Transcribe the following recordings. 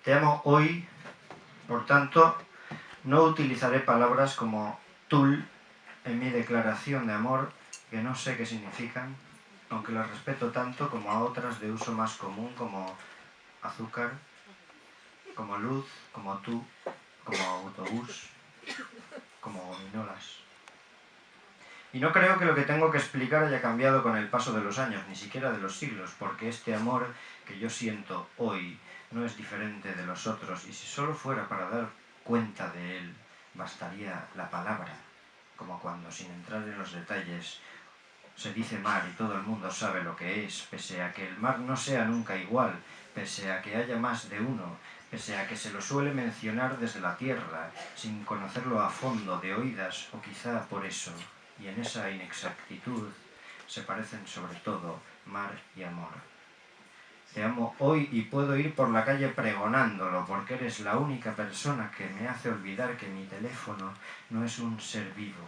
Te amo hoy, por tanto, no utilizaré palabras como tul en mi declaración de amor, que no sé qué significan, aunque las respeto tanto como a otras de uso más común, como azúcar, como luz, como tú, como autobús, como gominolas. Y no creo que lo que tengo que explicar haya cambiado con el paso de los años, ni siquiera de los siglos, porque este amor que yo siento hoy no es diferente de los otros, y si solo fuera para dar cuenta de él, bastaría la palabra, como cuando, sin entrar en los detalles, se dice mar y todo el mundo sabe lo que es, pese a que el mar no sea nunca igual, pese a que haya más de uno, pese a que se lo suele mencionar desde la tierra, sin conocerlo a fondo, de oídas, o quizá por eso, y en esa inexactitud se parecen sobre todo mar y amor. Te amo hoy y puedo ir por la calle pregonándolo, porque eres la única persona que me hace olvidar que mi teléfono no es un ser vivo,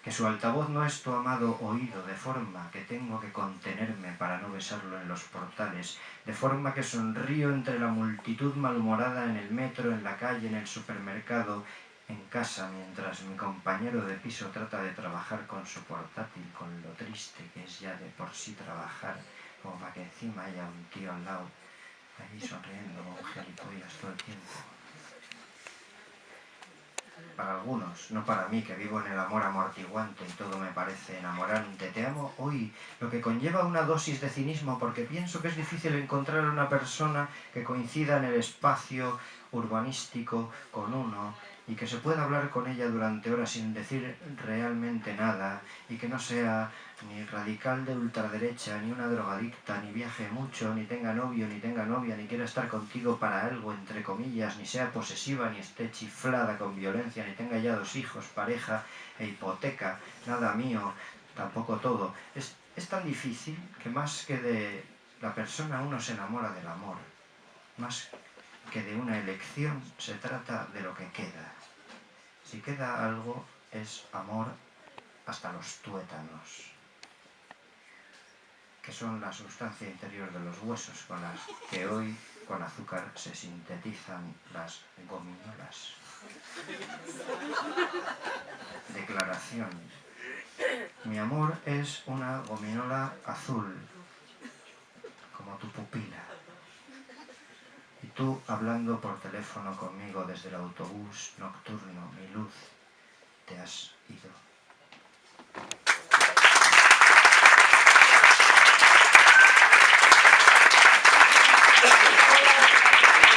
que su altavoz no es tu amado oído, de forma que tengo que contenerme para no besarlo en los portales, de forma que sonrío entre la multitud malhumorada en el metro, en la calle, en el supermercado, en casa, mientras mi compañero de piso trata de trabajar con su portátil, con lo triste que es ya de por sí trabajar, como para que encima haya un tío al lado, ahí sonriendo como un gilipollas todo el tiempo. Para algunos, no para mí, que vivo en el amor amortiguante y todo me parece enamorante. Te amo hoy, lo que conlleva una dosis de cinismo, porque pienso que es difícil encontrar a una persona que coincida en el espacio urbanístico con uno y que se pueda hablar con ella durante horas sin decir realmente nada, y que no sea ni radical de ultraderecha, ni una drogadicta, ni viaje mucho, ni tenga novio, ni tenga novia, ni quiera estar contigo para algo, entre comillas, ni sea posesiva, ni esté chiflada con violencia, ni tenga ya 2 hijos, pareja e hipoteca, nada mío, tampoco todo. Es tan difícil que más que de la persona uno se enamora del amor, más que de una elección se trata de lo que queda. Si queda algo, es amor hasta los tuétanos, que son la sustancia interior de los huesos, con las que hoy con azúcar se sintetizan las gominolas. Declaración. Mi amor es una gominola azul, como tu pupila. Y tú hablando por teléfono conmigo desde el autobús nocturno, mi luz, te has ido.